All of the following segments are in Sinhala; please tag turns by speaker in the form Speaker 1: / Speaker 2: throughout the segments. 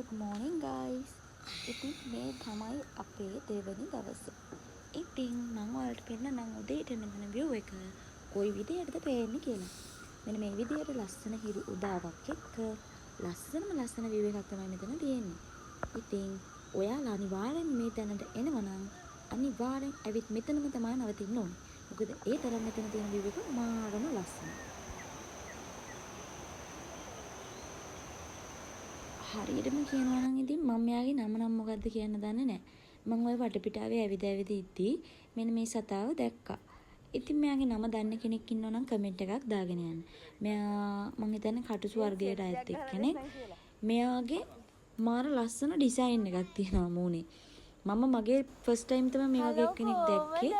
Speaker 1: good morning guys. ඉතින් මේ තමයි අපේ දෙවැනි දවස. ඉතින් මම ඔයාලට පෙන්නන්නම් උදේට මෙතන view එක කොයි විදියටද පේන්නේ කියලා. මෙන්න මේ විදියට ලස්සන හිරු උදාවක් එක්ක ලස්සන view එකක් තමයි මෙතන තියෙන්නේ. ඉතින් ඔයාලා අනිවාර්යෙන් මේ තැනට එනවා නම් අනිවාර්යෙන් ඇවිත් මෙතනම තමයි නවතින්න ඕනේ. මොකද ඒ තරම් මෙතන තියෙන view එක මාරම ලස්සනයි. හරියටම කියනවා නම් ඉතින් මම මෙයාගේ නම නම් මොකද්ද කියන්න දන්නේ නැහැ. මම ওই වටපිටාවේ ඇවිද ඉද්දි මෙන්න මේ සතාව දැක්කා. ඉතින් මෙයාගේ නම දන්න කෙනෙක් ඉන්නවා නම් කමෙන්ට් එකක් දාගෙන යන්න. මෙයා මම හිතන්නේ කටුසු වර්ගයට අයත් එක්කෙනෙක්. මෙයාගේ මාර ලස්සන ඩිසයින් එකක් තියෙනවා මූණේ. මම මගේ ෆස්ට් ටයිම් තමයි මේ වගේ කෙනෙක් දැක්කේ.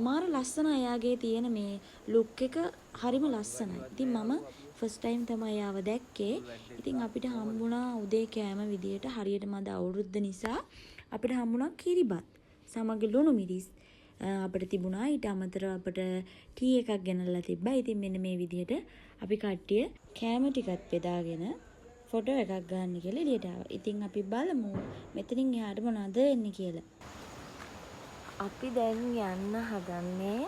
Speaker 1: මාර ලස්සන එයාගේ තියෙන මේ ලුක් එක හරිම ලස්සනයි. ඉතින් මම ෆස්ට් ටයිම් තමයි යාව දැක්කේ. ඉතින් අපිට හම්බුණා උදේ කෑම විදියට හරියටම අද අවුරුද්ද නිසා අපිට හම්බුණා කිරිබත් සමග ලුණු මිරිස් අපිට තිබුණා. ඊට අමතරව අපිට ටී එකක් ගෙනල්ලා තිබ්බා. ඉතින් මෙන්න මේ විදියට අපි කට්ටිය කෑම ටිකත් බෙදාගෙන ෆොටෝ එකක් ගන්න කියලා එළියට ආවා. ඉතින් අපි බලමු මෙතනින් එහාට මොනවද වෙන්නේ කියලා. අපි දැන් යන්න හදන්නේ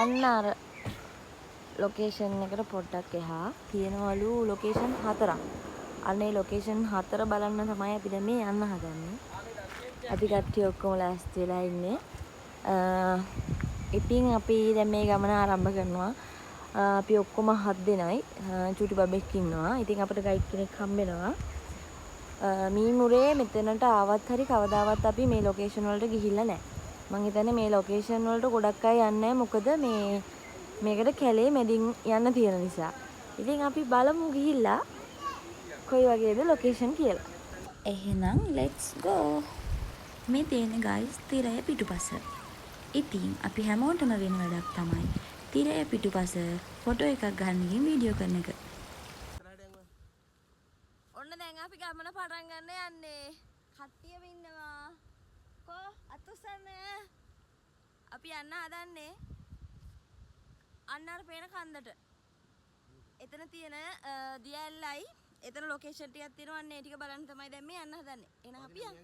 Speaker 1: අන්න අර ලොකේෂන් එකට පොඩ්ඩක් එහා තියෙනවලු ලොකේෂන් 4ක්. අනේ ලොකේෂන් 4 බලන්න තමයි අපි දැන් මේ යන්න හදන්නේ. අපි කට්ටිය ඔක්කොම ලෑස්ති වෙලා ඉන්නේ. ඉතින් අපි දැන් මේ ගමන ආරම්භ කරනවා. අපි ඔක්කොම 7 දෙනයි. චූටි බබෙක් ඉන්නවා. ඉතින් අපිට ගයිඩ් කෙනෙක් හම්බෙනවා. මීමුරේ මෙතනට ආවත් හරි කවදාවත් අපි මේ ලොකේෂන් වලට ගිහිල්ලා නැහැ. මං හිතන්නේ මේ ලොකේෂන් වලට ගොඩක් අය යන්නේ නැහැ. මොකද මේකට කැලේ මැදින් යන්න තියෙන නිසා. ඉතින් අපි බලමු ගිහිල්ලා කොයි වගේද ලොකේෂන් කියලා. එහෙනම් let's go. මේ තියෙන guys තිරය පිටුපස. ඉතින් අපි හැමෝටම වෙන වැඩක් තමයි තිරය පිටුපස ෆොටෝ එකක් ගන්න ගිහින් වීඩියෝ කරන එක. ඔන්න දැන් අපි ගමන පටන් ගන්න යන්නේ. කට්ටියම ඉන්නවා. කො අතුසන්න. අපි යන්න හදන්නේ අන්න අර පේන කන්දට. එතන තියෙන දියැල්ලයි එතන ලොකේෂන් ටිකක් තියෙනවා. අන්න ඒ ටික බලන්න තමයි දැන් මේ යන්න හදන්නේ. එහෙනම් අපි යන්න.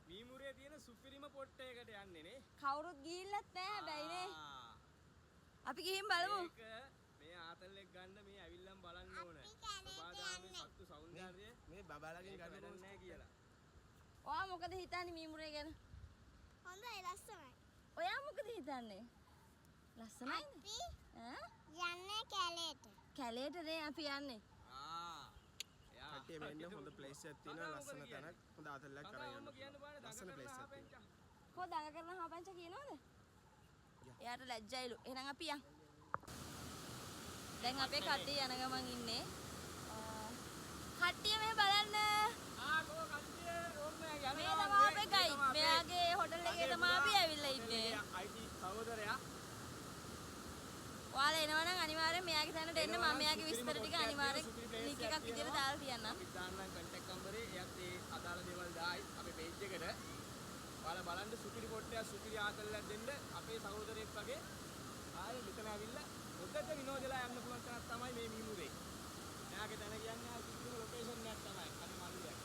Speaker 2: මීමුරේ තියෙන සුපිරිම පොට්ටයකට යන්නේ නේ.
Speaker 1: කවුරුත් ගිහිල්ලත් නැහැ හැබැයි නේ. අපි ගිහින් බලමු.
Speaker 2: මේ ආතල්ලෙක් ගන්න මේ ඇවිල්ලම් බලන්න ඕන. සබාදාමේ සත්තු සෞන්දර්යය මේ බබාලගෙන් ගන්න ඕනේ කියලා.
Speaker 1: ඔයා මොකද හිතන්නේ මීමුරේ ගැන?
Speaker 3: හොඳයි ලස්සනයි.
Speaker 1: ඔයා මොකද හිතන්නේ? ලස්සනයිද?
Speaker 3: අපි යන්නේ කැලේට.
Speaker 1: කැලේට නේ අපි යන්නේ.
Speaker 2: කට්ටිය මෙන්න හොඳ ප්ලේස් එකක් තියෙනවා. ලස්සන තැනක්. හොඳ ආතල්ලක් කරන් යන්න. ලස්සන ප්ලේස් එකක් තියෙනවා.
Speaker 1: කො දඟ කරන හාපංච කියනවද? එයාට ලැජ්ජයිලු. එහෙනම් අපි යන්. දැන් අපේ කට්ටිය යන ගමන් ඉන්නේ. කට්ටිය මේ බලන්න.
Speaker 2: කෝ කට්ටිය ඕන්නේ යන
Speaker 1: මේ තමයි අපේ ගයිඩ්. මෙයාගේ හොටල් එකේ තමයි අපි ඇවිල්ලා ඉන්නේ.
Speaker 2: IT සහෝදරයා.
Speaker 1: ඔයාලා එනවනම් අනිවාර්යෙන් මෙයාගේ තැනට එන්න. මම මෙයාගේ විස්තර ටික අනිවාර්යෙන් ලින්ක් එකක් විදියට දාලා තියන්නම්.
Speaker 2: අපි දාන්නම් කන්ටැක්ට් නම්බරේ. එයත් ඒ අදාළ දේවල් දායි අපේ පේජ් එකට. ඔයාලා බලන්න සුපිරි පොට්ටයක් සුපිරි ආතල්ලක් දෙන්න අපේ සහෝදරයෙක් වගේ ආයේ මෙතන ඇවිල්ලා හොද්දට විනෝදලා යන්න පුළුවන් තැනක් තමයි මේ මීමුරේ. මෙයාගේ තැන කියන්නේ ආ සුපිරි ලොකේෂන් එකක් තමයි. අනේ මල්ලියක්.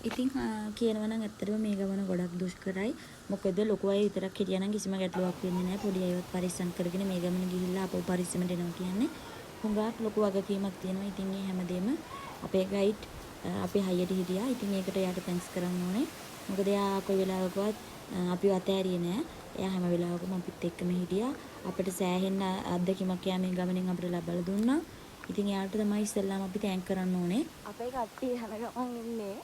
Speaker 1: ඉතින් කියනවා නම් ඇත්තටම මේ ගමන ගොඩක් දුෂ්කරයි. මොකද ලොකු අය විතරක් හිටියනම් කිසිම ගැටලුවක් වෙන්නේ නැහැ. පොඩි අයවත් පරිස්සම් කරගෙන මේ ගමන ගිහිල්ලා අපෝ පරිස්සමට එනවා කියන්නේ හුඟක් ලොකු වගකීමක් තියෙනවා. ඉතින් මේ හැමදේම අපේ ගයිඩ් අපේ හයියට හිටියා. ඉතින් ඒකට යාට තැන්ක්ස් කරන්න ඕනේ. මොකද එයා කොයි වෙලාවකවත් අපිව අතෑරියේ නැහැ. එයා හැම වෙලාවකම අපිත් එක්කම හිටියා. අපිට සෑහෙන අත්දැකීමක් යා මේ ගමනෙන් අපිට ලබා දුන්නා. ඉතින් එයාට තමයි ඉස්සෙල්ලාම අපි තැන්ක් කරන්න ඕනේ. අපේ කට්ටිය යන ගමන් ඉන්නේ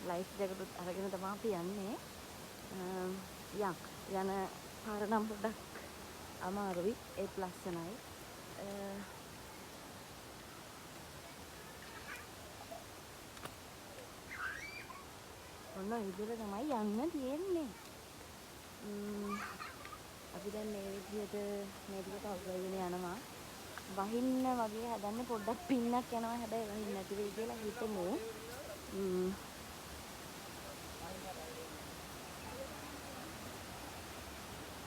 Speaker 1: ලයිෆ් ජැකට් අරගෙන තමයි අපි යන්නේ. යන පාර නම් පොඩ්ඩක් අමාරුයි. ඒත් ලස්සනයි. ඔන්න ඉදිරියට තමයි යන්න තියෙන්නේ. අපි දැන් මේ විදිහට මේ ටික කවුරුගෙන යනවා. වහින්න වගේ හදන්නේ පොඩ්ඩක් පින්නක් යනවා. හැබැයි වහින්න නැති වෙයි කියලා හිතමු.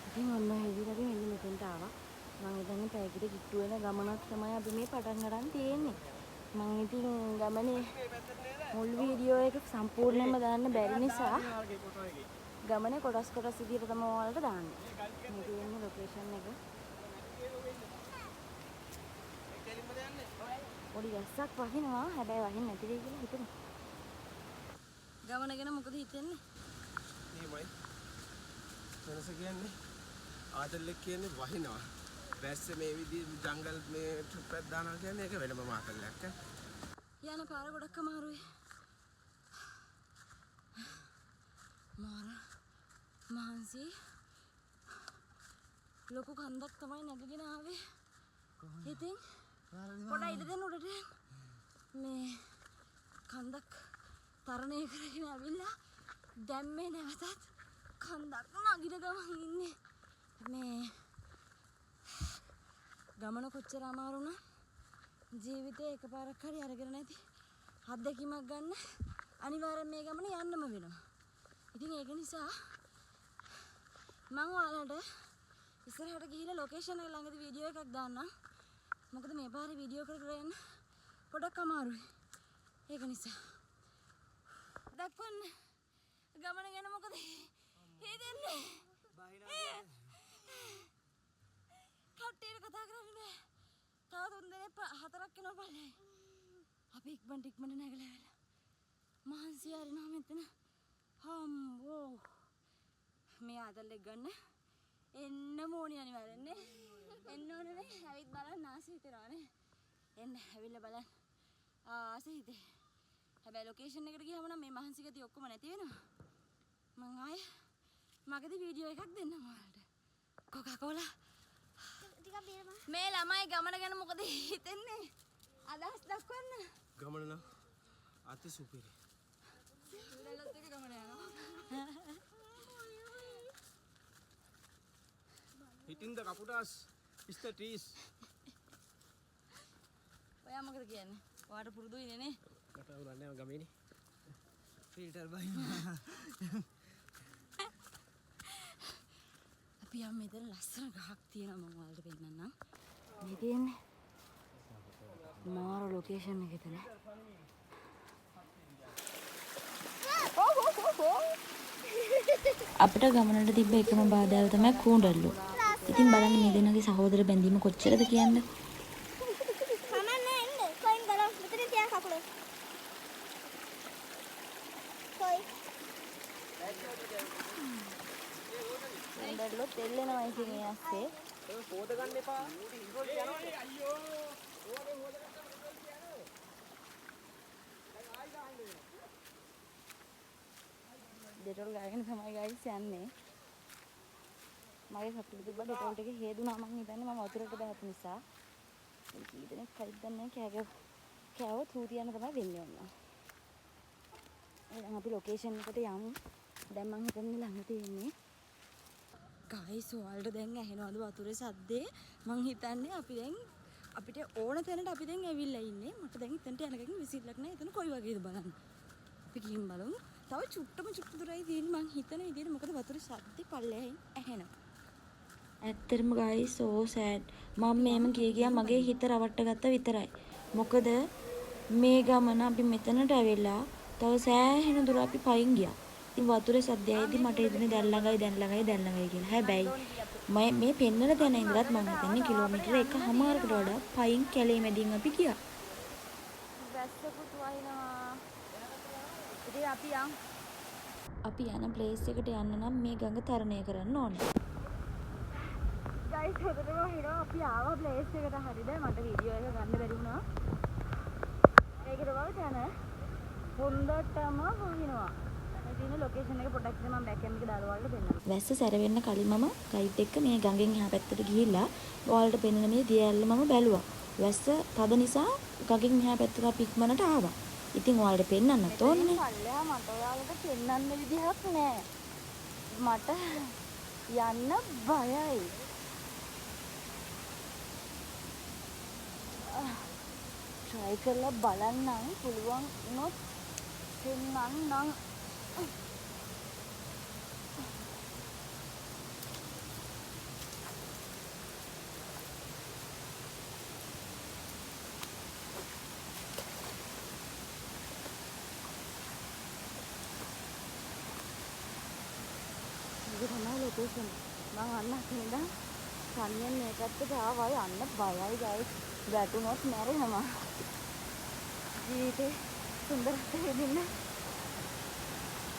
Speaker 1: ඉතින් ඔන්න ඉදිරියට මෙන්න මෙතෙන්ට ආවා. මම හිතන්නේ පැයකට කිට්ටු වෙන ගමනක් තමයි අපි මේ පටන් ගන්න තියෙන්නේ. මම ඉතින් ගමනේ මුල් වීඩියෝ එක සම්පූර්ණයෙන්ම දාන්න බැරි නිසා ගමනේ කොටස් විදියට තමයි ඔයාලට දාන්නේ. මේ තියෙන්නේ ලොකේෂන් එක. පොඩි වැස්සක් වහිනවා. හැබැයි වහින්නේ නැති වෙයි කියලා හිතමු. ගමන ගැන මොකද හිතන්නේ?
Speaker 2: මේමයි වෙනස කියන්නේ ආදල්ලෙක් කියන්නේ වහිනවා. වැස්ස මේ විදිහේ ජංගල් මේ ට්‍රිප් එකක් දානවා කියන්නේ ඒක වෙනම ආතල්ලයක්.
Speaker 1: යන පාර ගොඩක් අමාරුයි. මාර මහන්සි ලොකු කන්දක් තමයි නැගගෙන ආවේ. ඉතින් පොඩ්ඩක් ඉඳ දෙන්න උඩට. මේ කන්දක් තරණය කරගෙන ආවිල්ලා දැන් මේ නැවතත් කන්දක් නගින ගමන් ඉන්නේ. මේ ගමන කොච්චර අමාරු නම් ජීවිතේ එකපාරක් හරි අරගෙන නැති අත්දැකීමක් ගන්න අනිවාර්යෙන් මේ ගමන යන්නම වෙනවා. ඉතින් ඒක නිසා මම ඔයාලට ඉස්සරහට ගිහිල්ලා ලොකේෂන් එක ළඟදී වීඩියෝ එකක් දාන්නම්. මොකද මේ පාරේ වීඩියෝ කර කර යන්න පොඩක් අමාරුයි. ඒක නිසා දක්වන්න ගමන ගැන මොකද හිතන්නේ? කට්ටියට කතා කරන්න බෑ. තව 3 දිනක් 4ක් යනවා බලයි. අපි ඉක්මනට නැගලා වෙලා. මහන්සි හරිනවා මෙතන. හම්බෝ. මේ ආදල්ලෙක් ගන්න එන්න ඕනි අනිවාර්යෙන් නේ. එන්න ඕනේ නේ. ඇවිත් බලන්න ආසෙ හිතෙනවානේ. එන්න ඇවිල්ලා බලන්න. ආසෙ හිතේ. හැබැයි ලොකේෂන් එකට ගියාම නම් මේ මහන්සි ගතිය ඔක්කොම නැති වෙනවා. මං ආයේ මගදී වීඩියෝ එකක් දෙන්නම් ඔයාලට. කොකාකෝලා
Speaker 3: ටිකක් බීරම.
Speaker 1: මේ ළමයි ගමන ගැන මොකද හිතන්නේ? අදහස් දක්වන්න.
Speaker 2: ගමන නම් අති සුපිරි.
Speaker 1: ඉරලත් එක ගමන යනවා.
Speaker 2: Hitting the kaputas is the trees.
Speaker 1: ඔයා මොකද කියන්නේ? ඔයාට පුරුදුයිනේ නේ?
Speaker 2: මට උනන්නේ ගමේනේ.
Speaker 4: ෆිල්ටර් බයින.
Speaker 1: අපි යම් මෙතන ලස්සන ගහක් තියෙනවා මම ඔයාලට පෙන්නන්නම්. මේ තියෙන්නේ මාර ලොකේෂන් එක එතන. අපිට ගමනට තිබ්බ එකම බාධාව තමයි කූඩල්ලෝ. ඉතින් බලන්න මේ දෙන්නගේ සහෝදර බැඳීම කොච්චරද කියන්නේ.
Speaker 3: කමන්නේ එන්න. කොයින් ගලව මෙතන තියා කකුල. කොයි?
Speaker 1: කූඩල්ලෝ තෙල්ලෙනවා ඉතින් ඒ ඇස්සේ.
Speaker 2: ඒක පොද ගන්න එපා. ඉන්ට්‍රෝල් යනවා. අයියෝ. ඕනේ හොද ගන්න ඉන්ට්‍රෝල් යනවා. දැන් ආයි ගහන්න වෙනවා.
Speaker 1: ඩෙටෝල් ගාගෙන තමයි ගයිස් යන්නේ. මගේ සතුට තිබ්බ ඩෙටෝල් ටික හේදුනා මං හිතන්නේ මම වතුරට බැහැපු නිසා. ඒ කී දෙනෙක් හරිද දන්නේ කෑවොත් හූති යන තමයි වෙන්නේ ඔන්න. එහෙනම් අපි ලොකේෂන් එකට යමු. දැන් මං හිතන්නේ ළඟ තියෙන්නේ. ගයිස් ඔයාලට දැන් ඇහෙනවද වතුරේ සද්දේ? මං හිතන්නේ අපි දැන් අපිට ඕන තැනට අපි දැන් ඇවිල්ලා ඉන්නේ. මට දැන් එතනට යනකම් විසිල්ලක් නැහැ. එතන කොයි වගේද බලන්න. අපි ගිහින් බලමු. තව චුට්ටම දුරයි තියෙන්නේ මං හිතන විදිහට. මොකද වතුරේ සද්දේ පල්ලෙහින් ඇහෙනවා. ඇත්තටම ගයිස් so sad. මම මේම ගියා මගේ හිත රවට්ට ගත්ත විතරයි. මොකද මේ ගමන අපි මෙතනට ඇවිල්ලා තව සෑහෙන දුර අපි පයින් ගියා. ඉතින් වතුරේ සද්දයයිදී මට හිතුනේ දැන් ළඟයි කියලා. හැබැයි මේ පෙන්නන තැන ඉඳලත් මම හිතන්නේ කිලෝමීටර 1.5කට වඩා පයින් කැලේ මැදින් අපි ගියා. වැස්සකුත් වහිනවා. ඉතින් අපි යන ප්ලේස් එකට යන්න නම් මේ ගඟ තරණය කරන්න ඕනේ. ගයිස් හොදටම හිරෝ අපි ආවා ප්ලේස් එකට හරිද? මට වීඩියෝ එක ගන්න බැරි වුණා. ඒකට වගේ තැන හොඳටම වහිනවා. මේ තියෙන ලොකේෂන් එක පොඩ්ඩක් ඉතින් මම බෑක් කැම් එක දාලා ඔයාලට දෙන්නම්. වැස්ස සැර වෙන්න කලින් මම ගයිඩ් එක්ක මේ ගඟෙන් එහා පැත්තට ගිහිල්ලා ඔයාලට පෙන්වන මේ දියැල්ල මම බැලුවා. වැස්ස තද නිසා ගඟෙන් එහා පැත්තට අපි ඉක්මනට ආවා. ඉතින් ඔයාලට පෙන්වන්නත් ඕනේ. පල්ලෙහා මට ඔයාලට පෙන්වන්න විදිහක් නෑ. මට යන්න බයයි. try කරලා බලන්නම් පුළුවන් වුණොත් පෙන්වන්නම්. ලොකේෂන්. මම අන්නත් ඉඳන් සම්යන් මේ පැත්තට ආවා. යන්න බයයි guys. වැටුනොත් මැරෙනවා. ජීවිතේ සුන්දරත්වය විඳින්න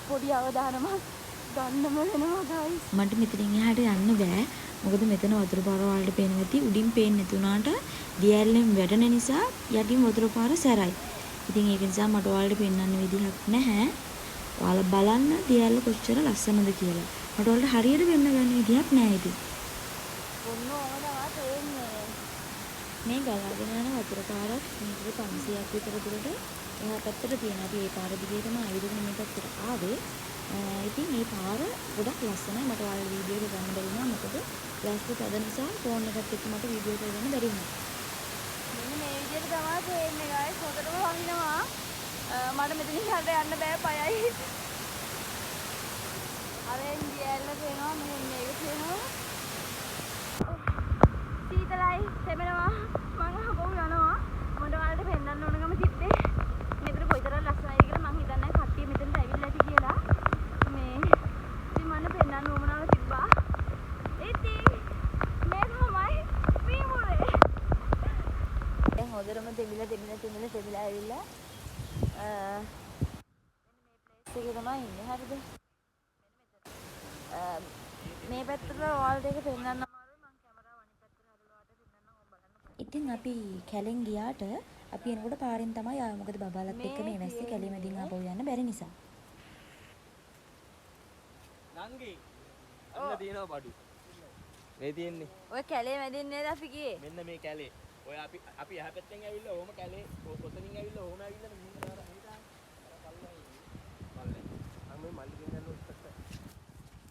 Speaker 1: පොඩි අවධානමක් ගන්නම වෙනවා guys. මට මෙතනින් එහාට යන්න බෑ. මොකද මෙතන වතුර පාර වලට පේනවා ඇති. උඩින් පේන්නේ නැති උනාට දියැලෙන් වැටෙන නිසා යටින් වතුර පාර සැරයි. ඉතින් ඒක නිසා මට ඔයාලට පෙන්වන්න විදිහක් නැහැ. ඔයාලා බලන්න දියැල කොච්චර ලස්සනද කියලා. මට ඔයාලට හරියට පෙන්වන්න ගන්න විදිහක් නැහැ ඉතින්. ඔන්න ඕනවා තේන්නේ. මේ ගලාගෙන යන වතුර පාරක් මීටර 500ක් විතර දුරට එහා පැත්තට තියෙනවා. අපි ඒ පාර දිගේ තමයි ආවිදගෙන මේ පැත්තට ආවේ. ඉතින් මේ පාර ගොඩක් ලස්සනයි. මට ඔයාලට වීඩියෝ එක ගන්න බැරි වුණා. මොකද ප්ලාස්ටික් අද නිසා ෆෝන් එකත් එක්ක මට වීඩියෝ එක ගන්න බැරි වුණා. මෙන්න මේ විදිහට තමයි තේන්නේ guys. හොඳටම වහිනවා. මට මෙතනින් හරියට යන්න බෑ පයයි. අරෙන් දියැල්ල පේනවා. මෙන්න මේක පේනවා. සීතලයි තෙමෙනවා. මම හබෝ යනවා. මට ඔයාලට පෙන්නන්න ඕනකම තිබ්බේ. මෙතන කොයිතරම් ලස්සනයිද කියලා මං හිතන්නේ කට්ටිය මෙතනට ඇවිල්ලා ඇති කියලා. මේ ඉතින් මම පෙන්නන්න උවමනාව තිබ්බා. ඉතින් මේ තමයි වීමුරේ. දැන් හොඳටම දෙමිලා ඇවිල්ලා මෙන්න මේ ප්ලේස් එකේ තමයි ඉන්නේ. හරිද? මේ පැත්තට ඔයාලට ඒක පෙන්නන්න අමාරුයි. මං කැමරාව අනිත් පැත්තට හදලා ඔයාලට පෙන්නන්න ඕන බලන්න. ඉතින් අපි කැලෙන් ගියාට අපි එනකොට පාරෙන් තමයි ආවේ. මොකද බබාලත් එක්ක මේ වැස්සේ කැලේ මැදින් ආපහු යන්න බැරි නිසා.
Speaker 2: නංගි අන්න තියෙනවා බඩු. මේ තියෙන්නේ.
Speaker 1: ඔය කැලේ මැදින් නේද අපි ගියේ?
Speaker 2: මෙන්න මේ කැලේ. ඔය අපි එහා පැත්තෙන් ඇවිල්ලා ඕම කැලේ ඔතනින් ඇවිල්ලා ඕම ඇවිල්ලා මෙන්න අර පල්ලේ. අම්මේ මල්ලි ගෙන්නන්න උත්තර.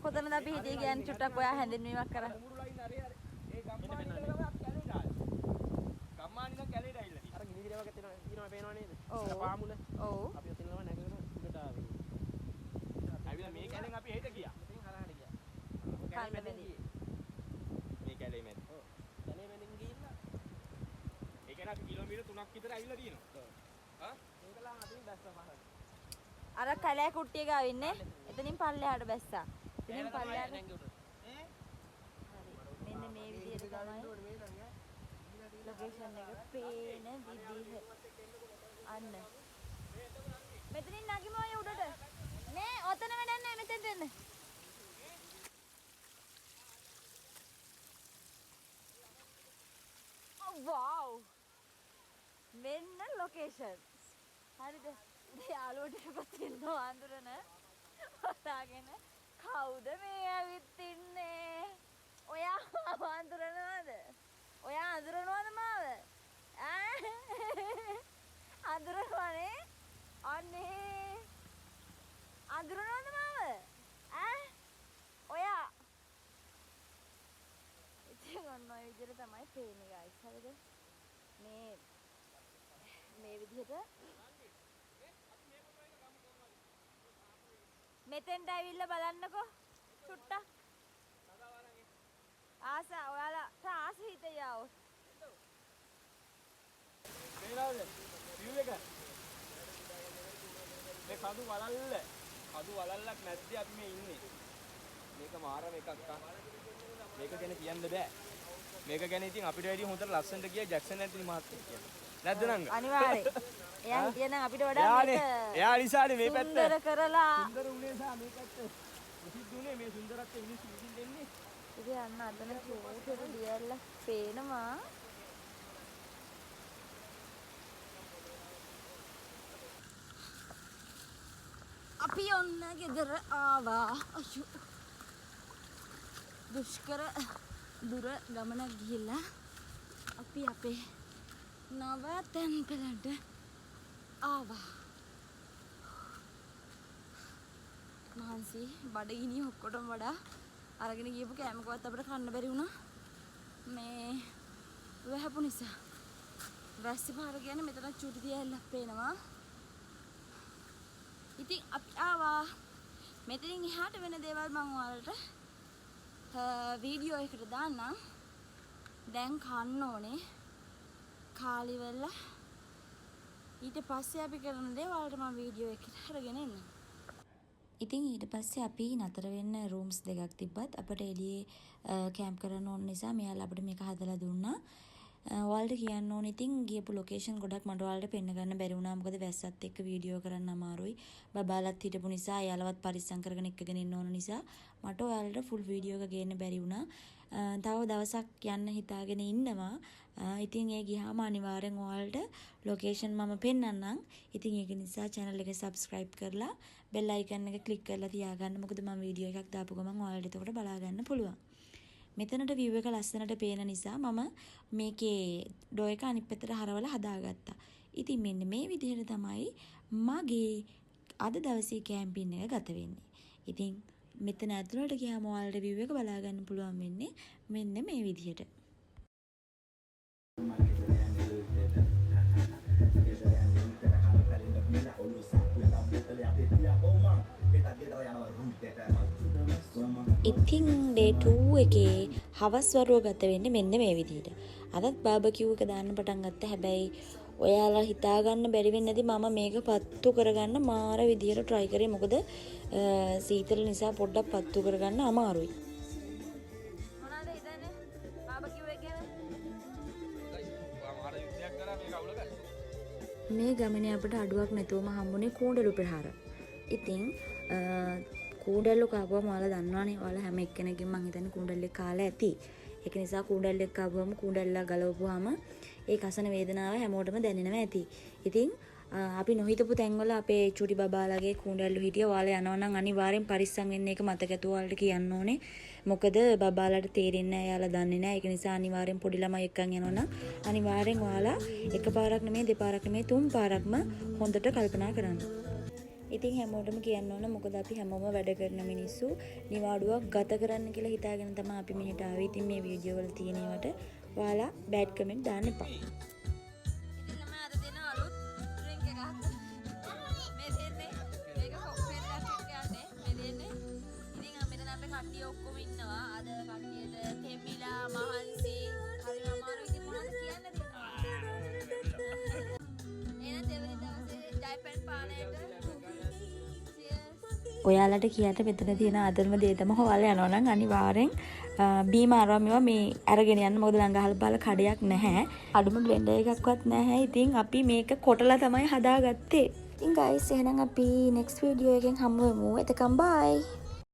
Speaker 1: කොතනද අපි හිටියේ කියන්නේ චුට්ටක් ඔයා හැඳින්වීමක් කරා.
Speaker 2: මුරු ලයින් හරි හරි. ඒ ගම්මානිකම අපි කැලේ දාලා. ගම්මානිකම කැලේ දාලා. අර ගිනි දිරවක තියෙනවා පේනවා නේද?
Speaker 1: ඔව්.
Speaker 2: පාමුල.
Speaker 1: ඔව්.
Speaker 2: අපි ඔතනම නැගගෙන උඩට ආවේ. ඇවිල්ලා මේ කැලෙන් අපි හෙට ගියා. මෙතෙන් හරහට ගියා.
Speaker 1: කල්ල මැදි.
Speaker 2: මේ කැලේ මැද. ඔව්. කැලේ මැදින් ගිහිල්ලා. ඒ කියන්නේ අපි කිලෝමීටර් 3ක් විතර ඇවිල්ලා තියෙනවා. හා? මේකලා අපි බැස්සා පහළ.
Speaker 1: අර කැලේ කුට්ටිය ගාව ඉන්නේ. එතනින් පල්ලෙහාට බැස්සා. එතනින් පල්ලෙහාට. මෙන්න මේ විදිහට තමයි ලොකේෂන් එක පේන විදිහ. අන්න. මෙතනින් නැගිමු අය උඩට. නේ ඔතන වැඩක් නැහැ මෙතෙන්ට එන්න. wow මෙන්න ලොකේෂන් හරිද යාළුවෝ ටිකක් ඉන්නවා අඳුරන හොයාගෙන කවුද මේ ඇවිත් ඉන්නේ ඔයා අඳුරනවද ඔයා අඳුරනවද මාව අඳුරනවනේ අනේ අඳුරනවද මාව ඔයා ඔන්න ඔය විදිහට තමයි පේන්නේ guys හරිද මේ විදිහට මෙතෙන්ට ඇවිල්ලා බලන්නකෝ චුට්ටක් ආසා ඔයාලට ආස හිතේ આવොත්
Speaker 2: මේලාද view එක මේ කඳු වලල්ලක් නැද්ද අපි මේ ඉන්නේ මේක මාරම එකක් මේක ගැන කියන්න බෑ මේක ගැන ඉතින් අපිට වැඩි හොඳට ලස්සනට ගියා ජැක්සන් ඇන්තනි මහත්තයා කියන්නේ නැද්ද නංග
Speaker 1: අනිවාර්යෙන් එයා හිටියනම් අපිට වඩා මේක
Speaker 2: එයා නිසානේ මේ පැත්ත
Speaker 1: සුන්දර කරලා
Speaker 2: සුන්දර උනේ සා මේ පැත්ත ප්‍රසිද්ධ උනේ මේ සුන්දරත්වය මිනිස්සු විසින් දෙන්නේ
Speaker 1: ඉතින් අන්න අතන චෝටට දියල්ලා පේනවා අපි ඔන්න ගෙදර ආවා අයියෝ දුෂ්කර දුර ගමනක් ගිහිල්ලා අපි අපේ නව තැන්පලට ආවා මහන්සි බඩගිනි ඔක්කොටම වඩා අරගෙන ගියපු කෑමකවත් අපිට කන්න බැරි වුණා මේ වැහපු නිසා වැස්සි පාර කියන්නේ මෙතන චූටි දියල්ලක් පේනවා ඉතින් අපි ආවා මෙතනින් එහාට වෙන දේවල් මම ඔයාලට වීඩියෝ එකකට දාන්නම් දැන් කන්න ඕනේ කාලි වෙලා ඊට පස්සේ අපි කරන දේ ඔයාලට මම වීඩියෝ එකකට අරගෙන එන්නම් ඉතින් ඊට පස්සේ අපි නතර වෙන්න රූම්ස් දෙකක් තිබ්බත් අපිට එළියේ කැම්ප් කරන්න ඕන නිසා මෙයාලා අපිට මේක හදලා දුන්නා. ඔයාලට කියන්න ඕනේ ඉතින් ගියපු ලොකේෂන් ගොඩක් මට ඔයාලට පෙන්න ගන්න බැරි වුණා. මොකද වැස්සත් එක්ක වීඩියෝ කරන්න අමාරුයි. බබාලත් හිටපු නිසා එයාලවත් පරිස්සම් කරගෙන එක්කගෙන ඉන්න ඕන නිසා මට ඔයාලට ෆුල් වීඩියෝ එක ගේන්න බැරි වුණා. තව දවසක් යන්න හිතාගෙන ඉන්නවා. ඉතින් ඒ ගියාම අනිවාර්යෙන් ඔයාලට ලොකේෂන් මම පෙන්නන්නම්. ඉතින් ඒක නිසා channel එක subscribe කරලා bell icon එක click කරලා තියාගන්න. මොකද මම වීඩියෝ එකක් දාපු ගමන් ඔයාලට එතකොට බලා ගන්න පුළුවන්. මෙතනට view එක ලස්සනට පේන නිසා මම මේකේ ඩෝ එක අනිත් පැත්තට හරවලා හදාගත්තා. ඉතින් මෙන්න මේ විදිහට තමයි මගේ අද දවසේ කැම්පින් එක ගත වෙන්නේ. ඉතින් මෙතන ඇතුළට ගියාම ඔයාලට view එක බලා ගන්න පුළුවන් වෙන්නේ මෙන්න මේ විදිහට. ඉතින් day 2 එකේ හවස් වරුව ගත වෙන්නේ මෙන්න මේ විදිහට. අදත් බාබකියු එක දාන්න පටන් ගත්තා. හැබැයි ඔයාලා හිතා ගන්න බැරි වෙන්නේ නැති මම මේක පත්තු කරගන්න මාර විදිහට try කරේ. මොකද සීතල නිසා පොඩ්ඩක් පත්තු කරගන්න අමාරුයි.
Speaker 2: මොනවාද හිතන්නේ බාබකියු එක ගැන? මාර යුද්ධයක් කරා මේක අවුල ගන්න.
Speaker 1: මේ ගමනේ අපිට අඩුවක් නැතුවම හම්බුනේ කූඩලු ප්‍රහාර. ඉතින් කූඩල්ලු කාපුවම ඔයාලා දන්නවනේ. ඔයාලා හැම එක්කෙනෙක්ගෙම මං හිතන්නේ කූඩල්ලෙක් කාලා ඇති. ඒක නිසා කූඩල්ලෙක් කාපුවම කූඩල්ලා ගලවපුවාම ඒ කසන වේදනාව හැමෝටම දැනෙනවා ඇති. ඉතින් අපි නොහිතපු තැන්වල අපේ චුටි බබාලාගේ කූඩල්ලු හිටිය. ඔයාලා යනවා නම් අනිවාර්යෙන් පරිස්සම් වෙන්න ඒක මතක ඇතුව ඔයාලට කියන්න ඕනේ. මොකද බබාලාට තේරෙන්නේ නැහැ. එයාලා දන්නේ නැහැ. ඒක නිසා අනිවාර්යෙන් පොඩි ළමයි එක්කන් යනවා නම් අනිවාර්යෙන් ඔයාලා එකපාරක් නෙමෙයි දෙපාරක් නෙමෙයි තුන් පාරක්ම හොඳට කල්පනා කරන්න. ඉතින් හැමෝටම කියන්න ඕන මොකද අපි හැමෝම වැඩ කරන මිනිස්සු නිවාඩුවක් ගත කරන්න කියලා හිතාගෙන තමයි අපි මෙහෙට ආවේ. ඉතින් මේ වීඩියෝ වල තියෙන ඒවාට ඔයාලා බෑඩ් කමෙන්ට් දාන්න එපා.
Speaker 5: ඉතින් තමයි අද දෙන අලුත් ඩ්‍රින්ක් එකක්. මේ දෙන්නේ මේක කොක්ටේල් එකක් යන්නේ. මේ දෙන්නේ. ඉතින් මෙතන අපේ කට්ටිය ඔක්කොම ඉන්නවා. අද කට්ටියට තෙමිලා මහන්සි හරිම අමාරුයි. ඉතින් මොනවද කියන්න තියෙන්නේ? එහෙනම් දෙවෙනි දවසේ ජයපැන් පානයට
Speaker 1: ඔයාලට කියන්න මෙතන තියෙන අදර්ම දේ තමයි ඔයාලා යනවා නම් අනිවාර්යෙන් බීම අරවා මේවා මේ අරගෙන යන්න. මොකද ළඟහල් බාල කඩයක් නැහැ. අඩුම බ්ලෙන්ඩර් එකක්වත් නැහැ. ඉතින් අපි මේක කොටලා තමයි හදාගත්තේ. ඉතින් guys එහෙනම් අපි next video එකෙන් හමු වෙමු. එතකම් bye.